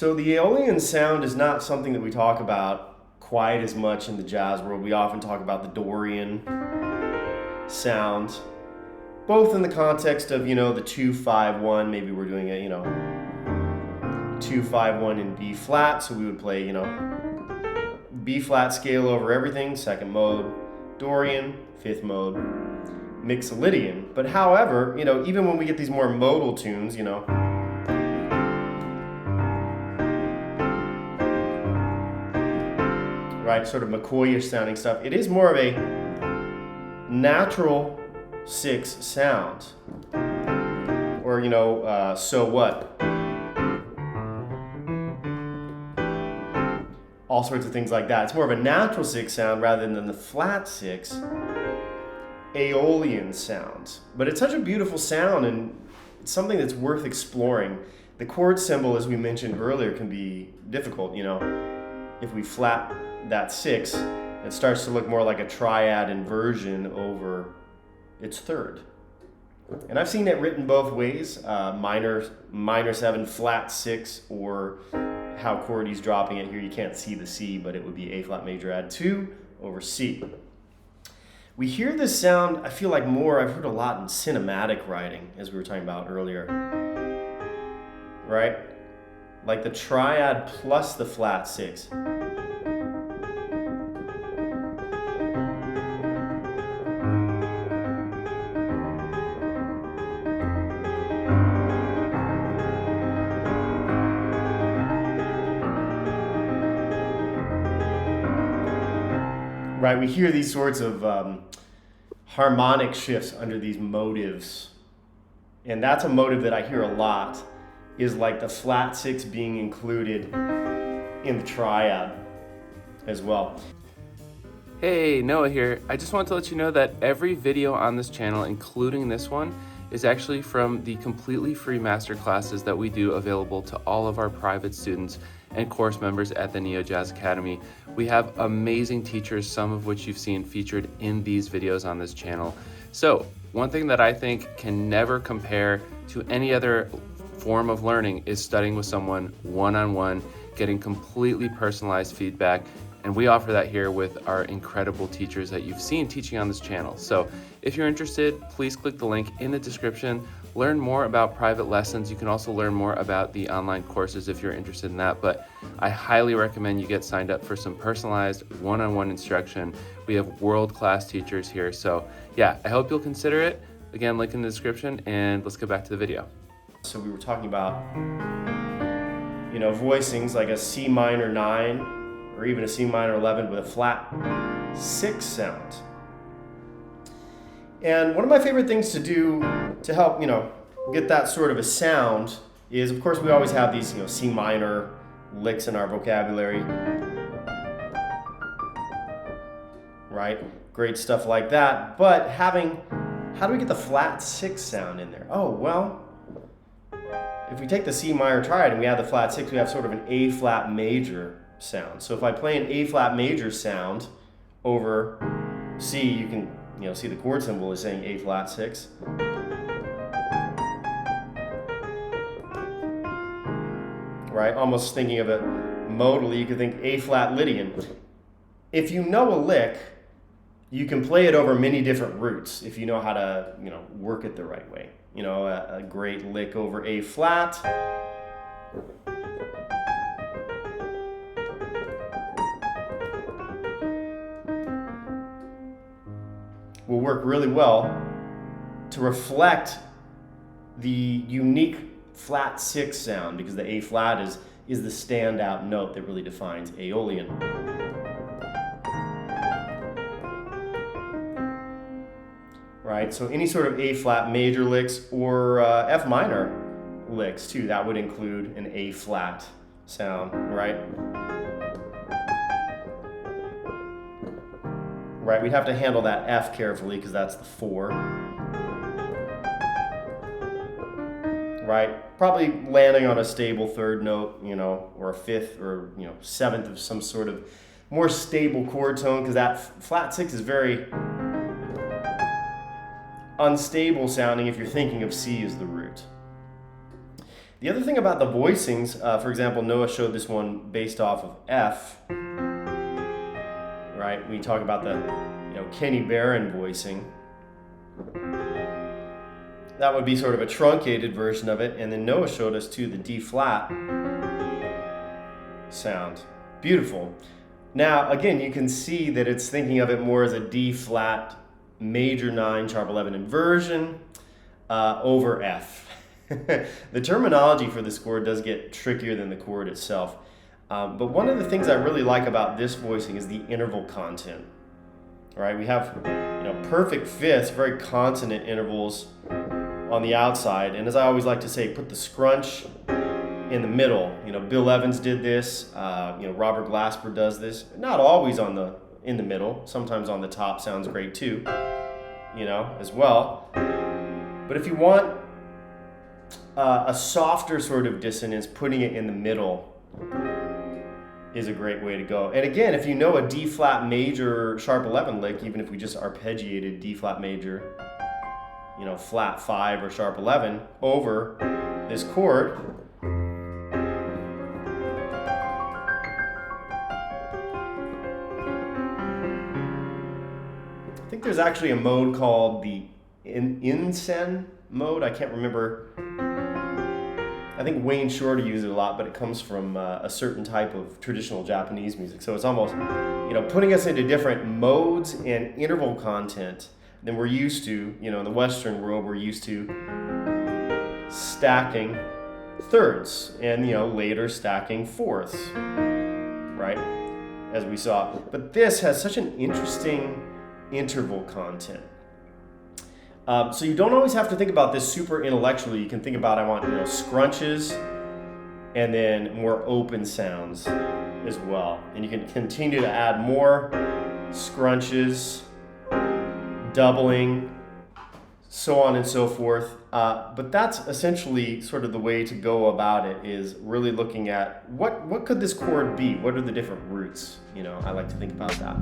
So the Aeolian sound is not something that we talk about quite as much in the jazz world. We often talk about the Dorian sound, both in the context of, the 2-5-1. Maybe we're doing a, 2-5-1 in B flat. So we would play, B flat scale over everything, second mode, Dorian, fifth mode, Mixolydian. But however, even when we get these more modal tunes, right, sort of McCoy-ish sounding stuff, it is more of a natural 6 sound. Or, so what? All sorts of things like that. It's more of a natural 6 sound rather than the flat 6 Aeolian sound. But it's such a beautiful sound, and it's something that's worth exploring. The chord symbol, as we mentioned earlier, can be difficult. If we flat that 6, it starts to look more like a triad inversion over its third. And I've seen it written both ways, minor 7, flat 6, or how Cordy's dropping it here. You can't see the C, but it would be A flat major add 2 over C. We hear this sound, I feel like more, I've heard a lot in cinematic writing, as we were talking about earlier. Right? Like the triad plus the flat 6. Right, we hear these sorts of harmonic shifts under these motives. And that's a motive that I hear a lot, is like the flat 6 being included in the triad as well. Hey, Noah here. I just want to let you know that every video on this channel, including this one, is actually from the completely free master classes that we do available to all of our private students and course members at the Neo Jazz Academy. We have amazing teachers, some of which you've seen featured in these videos on this channel. So one thing that I think can never compare to any other form of learning is studying with someone one-on-one, getting completely personalized feedback. And we offer that here with our incredible teachers that you've seen teaching on this channel. So if you're interested, please click the link in the description. Learn more about private lessons. You can also learn more about the online courses if you're interested in that. But I highly recommend you get signed up for some personalized one-on-one instruction. We have world-class teachers here. So yeah, I hope you'll consider it. Again, link in the description, and let's get back to the video. So we were talking about, voicings like a C minor 9 or even a C minor 11 with a flat 6 sound. And one of my favorite things to do to help, get that sort of a sound is, of course, we always have these, C minor licks in our vocabulary. Right? Great stuff like that. But how do we get the flat 6 sound in there? Oh, well, if we take the C minor triad and we add the flat 6, we have sort of an A flat major sound. So if I play an A flat major sound over C, you can see the chord symbol is saying A flat 6. Right? Almost thinking of it modally, you could think A flat Lydian. If you know a lick, you can play it over many different roots if you know how to, work it the right way. A great lick over A flat. Will work really well to reflect the unique flat 6 sound, because the A flat is the standout note that really defines Aeolian. Right, so any sort of A flat major licks or F minor licks too, that would include an A flat sound, right? Right, we'd have to handle that F carefully because that's the 4. Right, probably landing on a stable third note, or a fifth or, seventh of some sort of more stable chord tone, because that flat 6 is very unstable sounding if you're thinking of C as the root. The other thing about the voicings, for example, Noah showed this one based off of F, right? We talk about the Kenny Barron voicing. That would be sort of a truncated version of it, and then Noah showed us too the D flat sound. Beautiful. Now, again, you can see that it's thinking of it more as a D flat major 9 sharp 11 inversion over F. The terminology for this chord does get trickier than the chord itself. But one of the things I really like about this voicing is the interval content. All right, we have perfect fifths, very consonant intervals on the outside, and as I always like to say, put the scrunch in the middle. Bill Evans did this. Robert Glasper does this. Not always in the middle. Sometimes on the top sounds great too. As well. But if you want a softer sort of dissonance, putting it in the middle is a great way to go. And again, if you know a D flat major sharp 11 lick, even if we just arpeggiated D flat major, flat 5 or sharp 11 over this chord, I think there's actually a mode called the Insen mode. I can't remember. I think Wayne Shorter used it a lot, but it comes from a certain type of traditional Japanese music. So it's almost, putting us into different modes and interval content than we're used to. In the Western world, we're used to stacking thirds and, later stacking fourths, right? As we saw. But this has such an interesting interval content. So you don't always have to think about this super intellectually. You can think about, I want scrunches and then more open sounds as well. And you can continue to add more scrunches, doubling, so on and so forth. But that's essentially sort of the way to go about it, is really looking at what could this chord be? What are the different roots? I like to think about that.